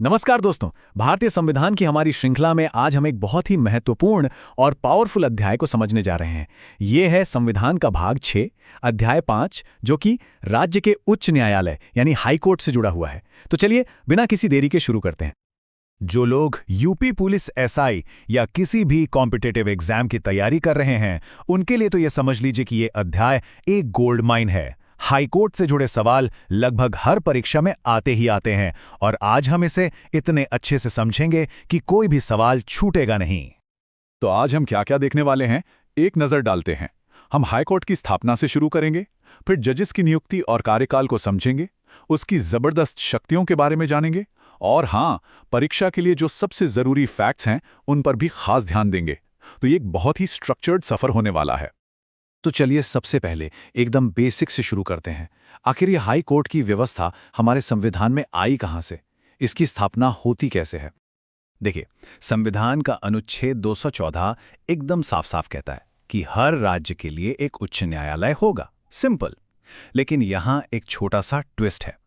नमस्कार दोस्तों। भारतीय संविधान की हमारी श्रृंखला में आज हम एक बहुत ही महत्वपूर्ण और पावरफुल अध्याय को समझने जा रहे हैं। ये है संविधान का भाग 6, अध्याय 5, जो कि राज्य के उच्च न्यायालय यानी हाई कोर्ट से जुड़ा हुआ है। तो चलिए बिना किसी देरी के शुरू करते हैं। जो लोग यूपी पुलिस एसआई या किसी भी कॉम्पिटिटिव एग्जाम की तैयारी कर रहे हैं, उनके लिए तो ये समझ लीजिए कि ये अध्याय एक गोल्ड माइन है। हाईकोर्ट से जुड़े सवाल लगभग हर परीक्षा में आते ही आते हैं और आज हम इसे इतने अच्छे से समझेंगे कि कोई भी सवाल छूटेगा नहीं। तो आज हम क्या-क्या देखने वाले हैं, एक नज़र डालते हैं। हम हाईकोर्ट की स्थापना से शुरू करेंगे, फिर जजेस की नियुक्ति और कार्यकाल को समझेंगे, उसकी ज़बरदस्त शक्तियों के बारे में जानेंगे और हाँ, परीक्षा के लिए जो सबसे ज़रूरी फैक्ट्स हैं, उन पर भी खास ध्यान देंगे। तो ये एक बहुत ही स्ट्रक्चर्ड सफ़र होने वाला है। तो चलिए सबसे पहले एकदम बेसिक से शुरू करते हैं। आखिर ये हाई कोर्ट की व्यवस्था हमारे संविधान में आई कहाँ से? इसकी स्थापना होती कैसे है? देखिए, संविधान का अनुच्छेद 214 एकदम साफ-साफ कहता है कि हर राज्य के लिए एक उच्च न्यायालय होगा। सिंपल। लेकिन यहाँ एक छोटा सा ट्विस्ट है।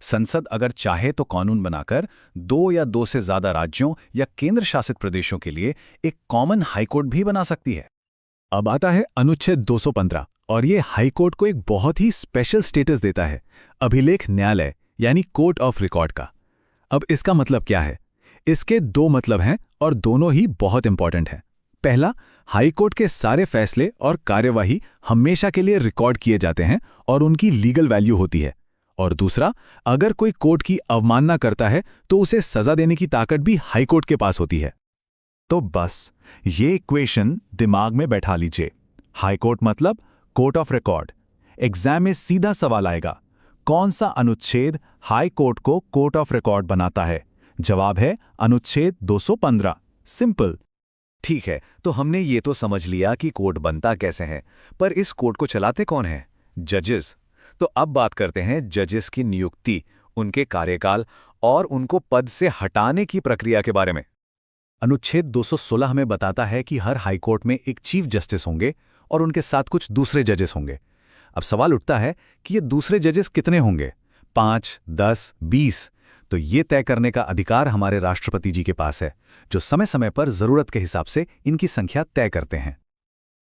संसद अगर चाहे तो कानून बनाकर 2 या 2 से ज्यादा राज्यों या केंद्र शासित प्रदेशों के लिए एक कॉमन हाईकोर्ट भी बना सकती है। अब आता है अनुच्छेद 215 और ये हाईकोर्ट को एक बहुत ही स्पेशल स्टेटस देता है, अभिलेख न्यायालय यानी कोर्ट ऑफ रिकॉर्ड का। अब इसका मतलब क्या है? इसके दो मतलब हैं और दोनों ही बहुत इंपॉर्टेंट हैं। पहला, हाईकोर्ट के सारे फैसले और कार्यवाही हमेशा के लिए रिकॉर्ड किए जाते हैं और उनकी लीगल वैल्यू होती है। और दूसरा, अगर कोई कोर्ट की अवमानना करता है तो उसे सजा देने की ताकत भी हाईकोर्ट के पास होती है। तो बस ये इक्वेशन दिमाग में बैठा लीजिए। हाई कोर्ट मतलब कोर्ट ऑफ रिकॉर्ड। एग्जाम में सीधा सवाल आएगा, कौन सा अनुच्छेद हाई कोर्ट को कोर्ट ऑफ रिकॉर्ड बनाता है? जवाब है अनुच्छेद 215। सिंपल। ठीक है, तो हमने ये तो समझ लिया कि कोर्ट बनता कैसे है, पर इस कोर्ट को चलाते कौन है? जजेस। तो अब बात करते हैं जजेस की नियुक्ति, उनके कार्यकाल और उनको पद से हटाने की प्रक्रिया के बारे में। अनुच्छेद 216 हमें बताता है कि हर हाईकोर्ट में एक चीफ जस्टिस होंगे और उनके साथ कुछ दूसरे जजेस होंगे। अब सवाल उठता है कि ये दूसरे जजेस कितने होंगे? 5, 10, 20? तो ये तय करने का अधिकार हमारे राष्ट्रपति जी के पास है, जो समय समय पर जरूरत के हिसाब से इनकी संख्या तय करते हैं।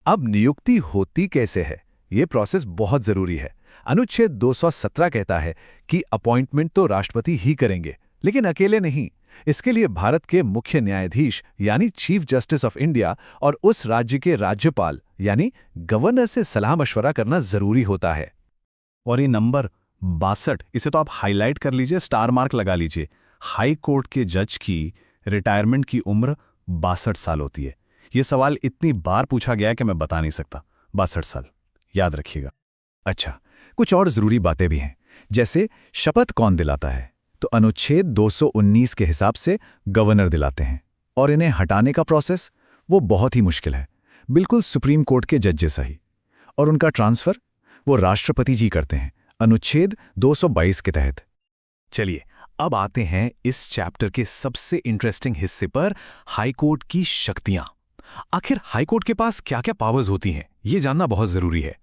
अब नियुक्ति होती कैसे है? ये प्रोसेस बहुत जरूरी है। अनुच्छेद 217 कहता है कि अपॉइंटमेंट तो राष्ट्रपति ही करेंगे, लेकिन अकेले नहीं। इसके लिए भारत के मुख्य न्यायाधीश यानी चीफ जस्टिस ऑफ इंडिया और उस राज्य के राज्यपाल यानी गवर्नर से सलाह मशवरा करना जरूरी होता है। और ये नंबर 62, इसे तो आप हाईलाइट कर लीजिए, स्टार मार्क लगा लीजिए। हाई कोर्ट के जज की रिटायरमेंट की उम्र 62 साल होती है। ये सवाल इतनी बार पूछा गया कि मैं बता नहीं सकता। 62 साल याद रखिएगा। अच्छा, कुछ और जरूरी बातें भी हैं, जैसे शपथ कौन दिलाता है? तो अनुच्छेद 219 के हिसाब से गवर्नर दिलाते हैं और इन्हें हटाने का प्रोसेस वो बहुत ही मुश्किल है, बिल्कुल सुप्रीम कोर्ट के जज जैसा ही। और उनका ट्रांसफर वो राष्ट्रपति जी करते हैं, अनुच्छेद 222 के तहत। चलिए अब आते हैं इस चैप्टर के सबसे इंटरेस्टिंग हिस्से पर, हाईकोर्ट की शक्तियां। आखिर हाईकोर्ट के पास क्या क्या पावर्स होती हैं, ये जानना बहुत जरूरी है।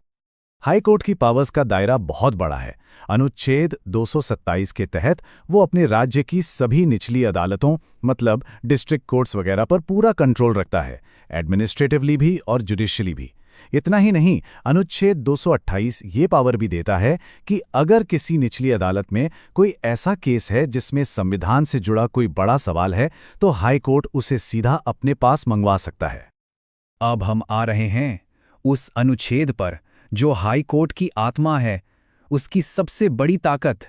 हाई कोर्ट की पावर्स का दायरा बहुत बड़ा है। अनुच्छेद 227 के तहत वो अपने राज्य की सभी निचली अदालतों मतलब डिस्ट्रिक्ट कोर्ट्स वगैरह पर पूरा कंट्रोल रखता है, एडमिनिस्ट्रेटिवली भी और जुडिशियली भी। इतना ही नहीं, अनुच्छेद 228 ये पावर भी देता है कि अगर किसी निचली अदालत में कोई ऐसा केस है जिसमें संविधान से जुड़ा कोई बड़ा सवाल है, तो हाई कोर्ट उसे सीधा अपने पास मंगवा सकता है। अब हम आ रहे हैं उस अनुच्छेद पर जो हाई कोर्ट की आत्मा है, उसकी सबसे बड़ी ताकत।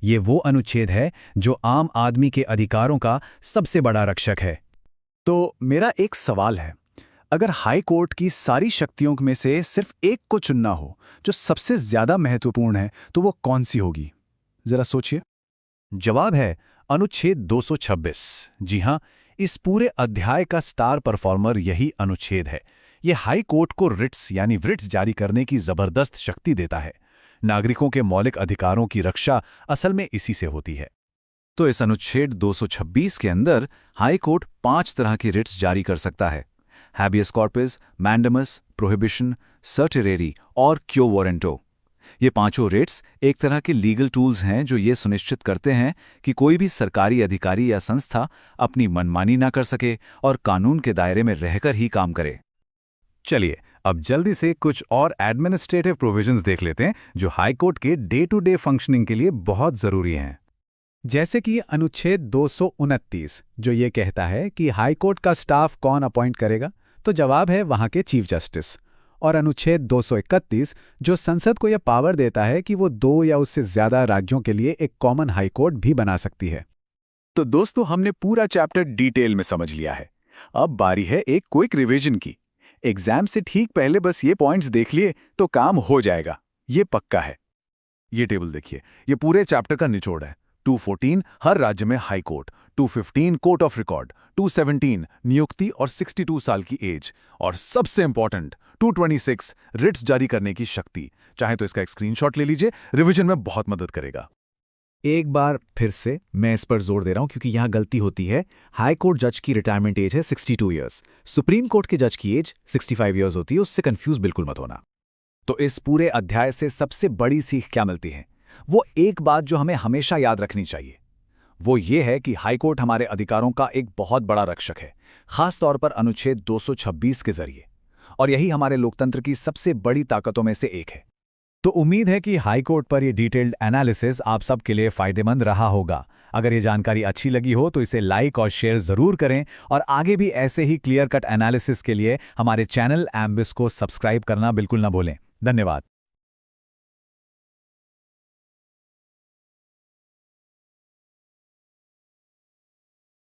ये वो अनुच्छेद है जो आम आदमी के अधिकारों का सबसे बड़ा रक्षक है। तो मेरा एक सवाल है, अगर हाई कोर्ट की सारी शक्तियों में से सिर्फ एक को चुनना हो जो सबसे ज्यादा महत्वपूर्ण है, तो वो कौन सी होगी? जरा सोचिए। जवाब है अनुच्छेद 226। जी हां, इस पूरे अध्याय का स्टार परफॉर्मर यही अनुच्छेद है। ये हाई कोर्ट को रिट्स यानी रिट्स जारी करने की जबरदस्त शक्ति देता है। नागरिकों के मौलिक अधिकारों की रक्षा असल में इसी से होती है। तो इस अनुच्छेद 226 के अंदर हाई कोर्ट 5 तरह की रिट्स जारी कर सकता है: हैबियस कॉर्पस, मैंडेमस, प्रोहिबिशन, सर्टेरेरी और क्यो वारंटो। ये पांचों रेट्स एक तरह के लीगल टूल्स हैं जो ये सुनिश्चित करते हैं कि कोई भी सरकारी अधिकारी या संस्था अपनी मनमानी ना कर सके और कानून के दायरे में रहकर ही काम करे। चलिए अब जल्दी से कुछ और एडमिनिस्ट्रेटिव प्रोविजंस देख लेते हैं जो हाई कोर्ट के डे टू डे फंक्शनिंग के लिए बहुत जरूरी हैं। जैसे कि अनुच्छेद 229 जो ये कहता है कि हाई कोर्ट का स्टाफ कौन अपॉइंट करेगा, तो जवाब है वहां के चीफ जस्टिस। और अनुच्छेद 231 जो संसद को यह पावर देता है कि वो 2 या उससे ज्यादा राज्यों के लिए एक कॉमन हाई कोर्ट भी बना सकती है। तो दोस्तों, हमने पूरा चैप्टर डिटेल में समझ लिया है। अब बारी है एक क्विक रिवीजन की। एग्जाम से ठीक पहले बस ये पॉइंट्स देख लिए तो काम हो जाएगा, ये पक्का है। ये टेबल देखिए, ये पूरे चैप्टर का निचोड़ है। 214 हर राज्य में high court, 215 court of record, 217 नियुक्ति और 62 साल की एज, और सबसे इंपॉर्टेंट 226 रिट्स जारी करने की शक्ति। चाहे तो इसका एक स्क्रीनशॉट ले लीजिए, रिवीजन में बहुत मदद करेगा। एक बार फिर से मैं इस पर जोर दे रहा हूं क्योंकि यहां गलती होती है। हाई कोर्ट जज की रिटायरमेंट एज है 62 इयर्स, सुप्रीम कोर्ट के जज की एज 65 इयर्स होती है, उससे कंफ्यूज बिल्कुल मत होना। तो इस पूरे अध्याय से सबसे बड़ी सीख क्या मिलती है? वो एक बात जो हमें हमेशा याद रखनी चाहिए, वो ये है कि हाईकोर्ट हमारे अधिकारों का एक बहुत बड़ा रक्षक है, खास तौर पर अनुच्छेद 226 के जरिए, और यही हमारे लोकतंत्र की सबसे बड़ी ताकतों में से एक है। तो उम्मीद है कि हाई कोर्ट पर ये डिटेल्ड एनालिसिस आप सबके लिए फायदेमंद रहा होगा। अगर ये जानकारी अच्छी लगी हो तो इसे लाइक और शेयर जरूर करें, और आगे भी ऐसे ही क्लियर कट एनालिसिस के लिए हमारे चैनल एम्बिस को सब्सक्राइब करना बिल्कुल ना भूलें। धन्यवाद।